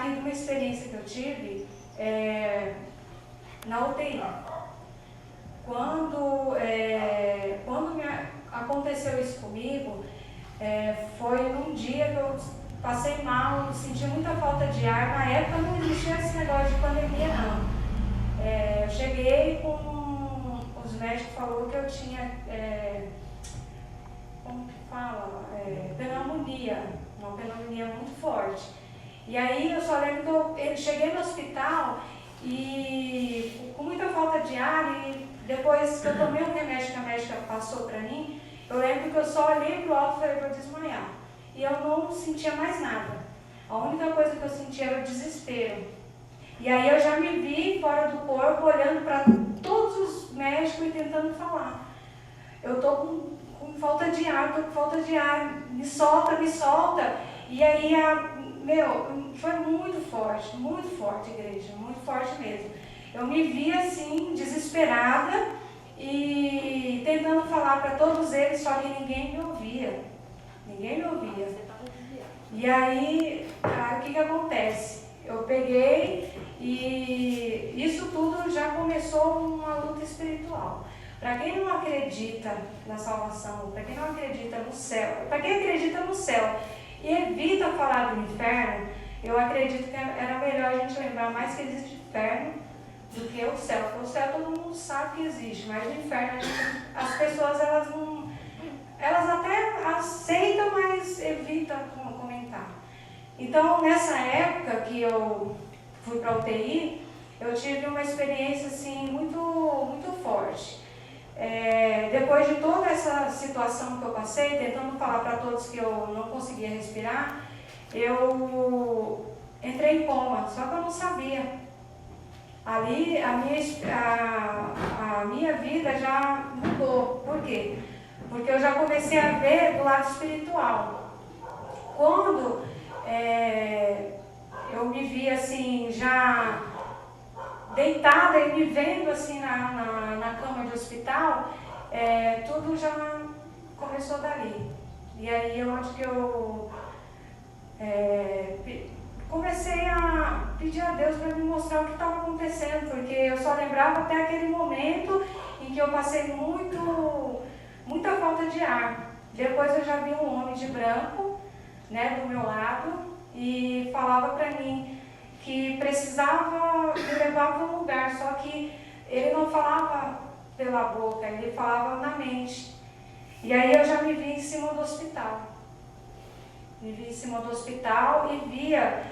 aqui de uma experiência que eu tive na UTI. Quando aconteceu isso comigo, foi num dia que eu passei mal, senti muita falta de ar. Na época não existia esse negócio de pandemia, não. Eu cheguei com... Os médicos falaram que eu tinha... como que fala? Pneumonia. Uma pneumonia muito forte. E aí eu só lembro que eu cheguei no hospital e com muita falta de ar, e depois que eu tomei um remédio que a médica passou para mim, eu lembro que eu só olhei pro alto e falei, vou desmaiar. E eu não sentia mais nada. A única coisa que eu sentia era o desespero. E aí eu já me vi fora do corpo, olhando para todos os médicos e tentando falar. Eu tô com falta de ar, me solta. E aí, foi muito forte, igreja, muito forte mesmo. Eu me vi assim, desesperada e tentando falar para todos eles, só que ninguém me ouvia. E aí, o que acontece? Eu peguei e isso tudo já começou uma luta espiritual. Para quem não acredita na salvação, para quem não acredita no céu, para quem acredita no céu e evita falar do inferno, eu acredito que era melhor a gente lembrar mais que existe inferno do que o céu. Porque o céu todo mundo sabe que existe, mas o inferno, as pessoas elas até aceitam, mas evitam comentar. Então, nessa época que eu fui para a UTI, eu tive uma experiência assim, muito, muito forte. Depois de toda essa situação que eu passei, tentando falar para todos que eu não conseguia respirar, eu entrei em coma, só que eu não sabia. Ali a minha vida já mudou. Por quê? Porque eu já comecei a ver do lado espiritual. Quando eu me vi assim, já deitada e me vendo assim na cama de hospital, tudo já começou dali. E aí eu acho que eu comecei a pedir a Deus para me mostrar o que estava acontecendo, porque eu só lembrava até aquele momento em que eu passei muita falta de ar. Depois eu já vi um homem de branco, né, do meu lado, e falava para mim que precisava me levar para um lugar, só que ele não falava pela boca, ele falava na mente. E aí eu já me vi em cima do hospital. Me vi em cima do hospital e via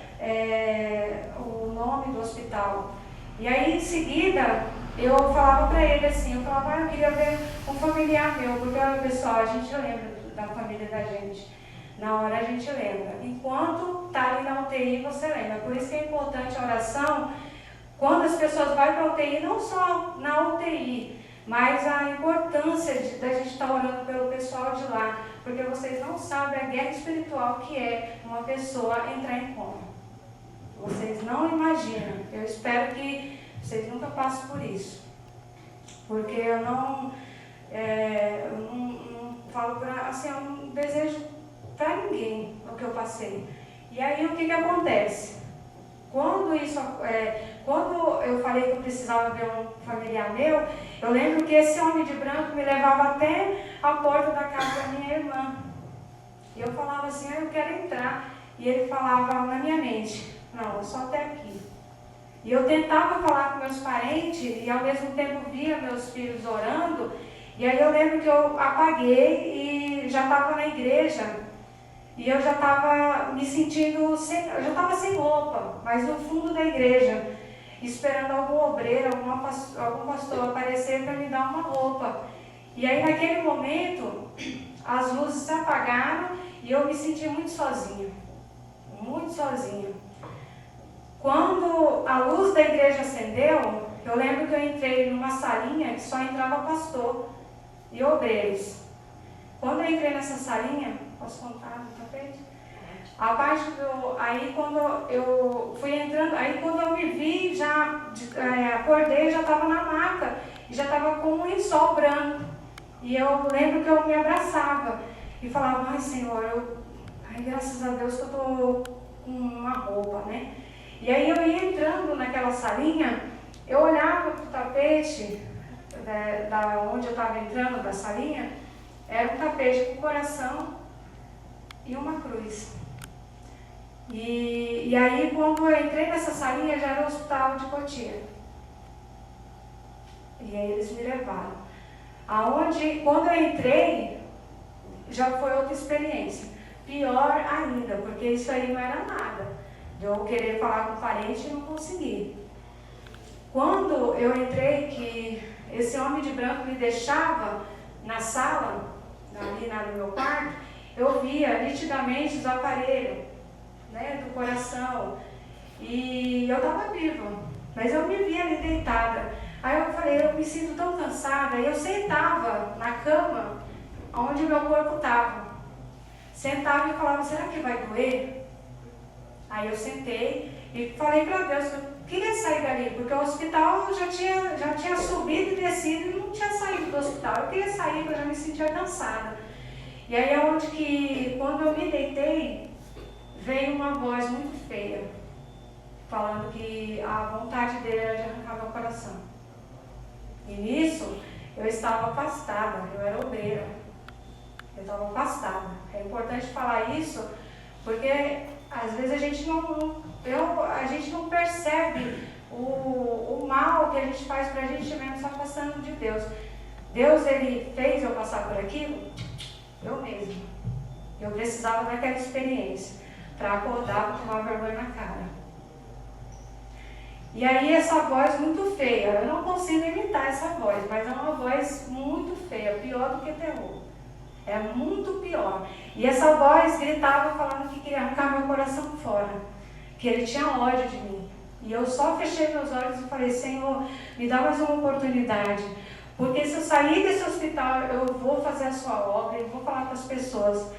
o nome do hospital. E aí em seguida eu falava para ele assim, eu queria ver um familiar meu, porque pessoal, a gente lembra da família da gente. Na hora a gente lembra. Enquanto está ali na UTI, você lembra. Por isso que é importante a oração, quando as pessoas vão para a UTI, não só na UTI, mas a importância da gente estar orando pelo pessoal de lá. Porque vocês não sabem a guerra espiritual que é uma pessoa entrar em coma. Vocês não imaginam. Eu espero que vocês nunca passem por isso. Porque eu não falo para, assim, eu não desejo para ninguém o que eu passei. E aí o que acontece? Quando eu falei que eu precisava ver um familiar meu, eu lembro que esse homem de branco me levava até a porta da casa da minha irmã. E eu falava assim, eu quero entrar. E ele falava na minha mente, não, é só até aqui. E eu tentava falar com meus parentes e ao mesmo tempo via meus filhos orando. E aí eu lembro que eu apaguei e já estava na igreja. E eu já estava me sentindo, eu já estava sem roupa, mas no fundo da igreja, esperando algum obreiro, algum pastor aparecer para me dar uma roupa. E aí naquele momento, as luzes se apagaram e eu me senti muito sozinha. Muito sozinha. Quando a luz da igreja acendeu, eu lembro que eu entrei numa salinha que só entrava pastor e obreiros. Quando eu entrei nessa salinha, posso contar no tapete? A parte aí quando eu fui entrando, aí quando eu me vi, acordei, já estava na maca, e já estava com um lençol branco. E eu lembro que eu me abraçava e falava, ai Senhor, graças a Deus que eu estou com uma roupa, né? E aí eu ia entrando naquela salinha, eu olhava para o tapete, da onde eu estava entrando, da salinha, era um tapete com coração e uma cruz. E aí quando eu entrei nessa salinha, já era o hospital de Cotia. E aí eles me levaram. Quando eu entrei, já foi outra experiência. Pior ainda, porque isso aí não era nada. Eu querer falar com o parente e não consegui. Quando eu entrei, que esse homem de branco me deixava na sala, ali no meu quarto, eu via nitidamente os aparelhos, né, do coração. E eu estava viva, mas eu me via ali deitada. Aí eu falei, eu me sinto tão cansada. E eu sentava na cama, onde o meu corpo estava. Sentava e falava, será que vai doer? Aí eu sentei e falei para Deus que eu queria sair dali, porque o hospital já tinha subido e descido e não tinha saído do hospital. Eu queria sair, porque eu já me sentia cansada. E aí é onde que, quando eu me deitei, veio uma voz muito feia, falando que a vontade dele era de arrancar meu coração. E nisso, eu estava afastada, eu era obreira. Eu estava afastada. É importante falar isso, porque às vezes a gente não percebe o mal que a gente faz para a gente mesmo se afastando de Deus. Deus, Ele fez eu passar por aquilo, eu mesma. Eu precisava daquela experiência para acordar, para tomar vergonha na cara. E aí essa voz muito feia, eu não consigo imitar essa voz, mas é uma voz muito feia, pior do que terror. É muito pior. E essa voz gritava falando que queria arrancar meu coração fora, que ele tinha ódio de mim. E eu só fechei meus olhos e falei, Senhor, me dá mais uma oportunidade, porque se eu sair desse hospital, eu vou fazer a sua obra e vou falar para as pessoas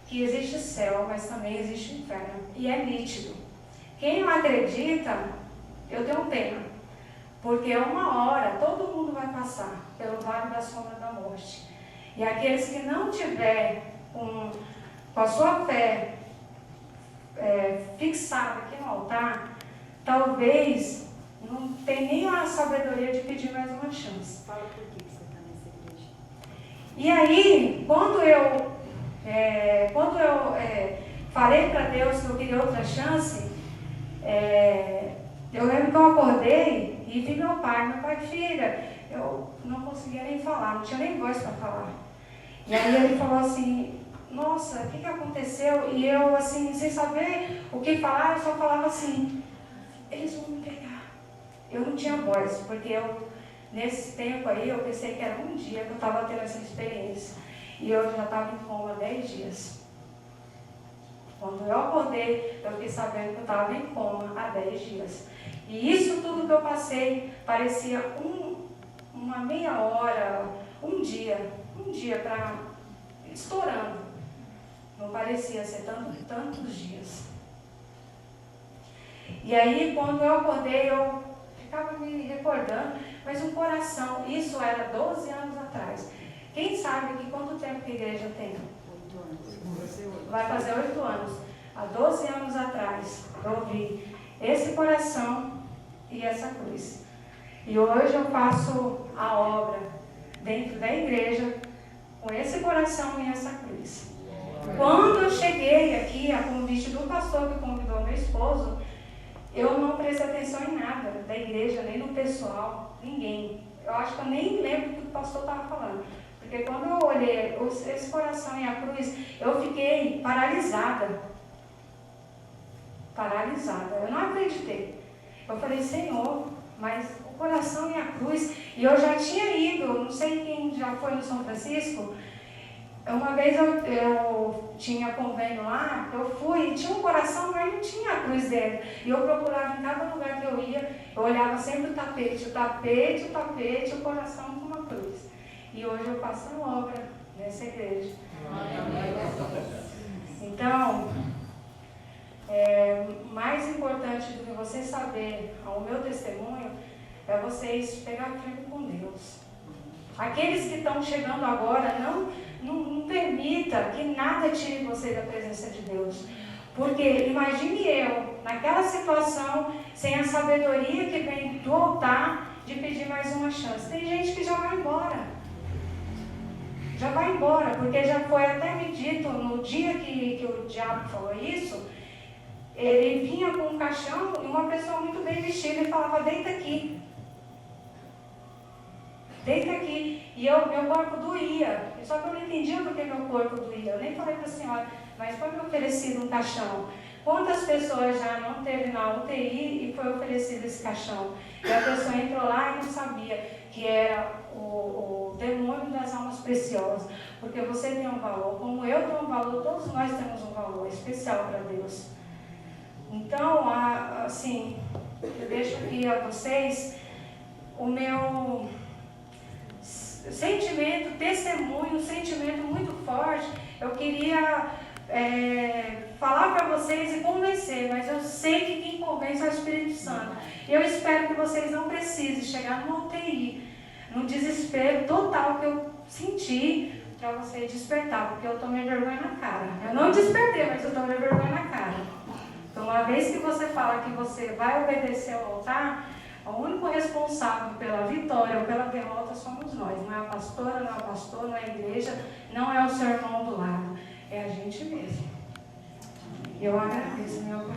que existe céu, mas também existe inferno. E é nítido. Quem não acredita, eu tenho pena, porque uma hora todo mundo vai passar pelo vale da sombra da morte. E aqueles que não tiver com a sua fé fixada aqui no altar, talvez não tenha nem a sabedoria de pedir mais uma chance. Fala por que você está nessa igreja. E aí, quando eu falei para Deus que eu queria outra chance, eu lembro que eu acordei e vi meu pai, filha, eu não conseguia nem falar, não tinha nem voz para falar. E aí ele falou assim, nossa, o que aconteceu? E eu, assim, sem saber o que falar, eu só falava assim, eles vão me pegar. Eu não tinha voz, porque nesse tempo aí, eu pensei que era um dia que eu estava tendo essa experiência. E eu já estava em coma 10 dias. Quando eu acordei, eu fiquei sabendo que eu estava em coma há 10 dias. E isso tudo que eu passei parecia uma meia hora, um dia para estourando. Não parecia ser tantos dias. E aí, quando eu acordei, eu ficava me recordando, mas o coração, isso era 12 anos atrás. Quem sabe que quanto tempo que a igreja tem? 8 anos. Vai fazer 8 anos. Há 12 anos atrás, eu vi esse coração e essa cruz. E hoje eu faço a obra dentro da igreja com esse coração e essa cruz. Quando eu cheguei aqui, a convite do pastor que convidou meu esposo, eu não prestei atenção em nada da igreja, nem no pessoal, ninguém. Eu acho que eu nem lembro o que o pastor estava falando. Porque quando eu olhei esse coração e a cruz, eu fiquei paralisada. Eu não acreditei. Eu falei, Senhor, mas o coração e a cruz. E eu já tinha ido, não sei quem já foi no São Francisco. Uma vez eu tinha convênio lá, eu fui e tinha um coração, mas não tinha a cruz dele. E eu procurava em cada lugar que eu ia, eu olhava sempre o tapete, o coração com uma cruz. E hoje eu faço a obra nessa igreja. Então, mais importante do que vocês saberem o meu testemunho, é vocês pegarem firme com Deus. Aqueles que estão chegando agora, não permita que nada tire você da presença de Deus. Porque imagine eu, naquela situação, sem a sabedoria que vem do altar, de pedir mais uma chance. Tem gente que já vai embora. Já vai embora, porque já foi até me dito, no dia que o diabo falou isso, ele vinha com um caixão e uma pessoa muito bem vestida e falava, deita aqui. Deita aqui. E meu corpo doía. Só que eu não entendia porque meu corpo doía. Eu nem falei para a senhora, mas foi me oferecido um caixão. Quantas pessoas já não teve na UTI e foi oferecido esse caixão? E a pessoa entrou lá e não sabia que era o demônio das almas preciosas. Porque você tem um valor, como eu tenho um valor, todos nós temos um valor especial para Deus. Então, assim, eu deixo aqui a vocês o meu sentimento, testemunho, um sentimento muito forte. Eu queria falar para vocês e convencer, mas eu sei que quem convence é o Espírito Santo. Eu espero que vocês não precisem chegar numa UTI, no desespero total que eu senti, para você despertar, porque eu tomei vergonha na cara. Eu não despertei, mas eu tomei vergonha na cara. Então, uma vez que você fala que você vai obedecer ao altar, o único responsável pela vitória ou pela derrota somos nós. Não é a pastora, não é o pastor, não é a igreja, não é o seu irmão do lado. É a gente mesmo. Eu agradeço, meu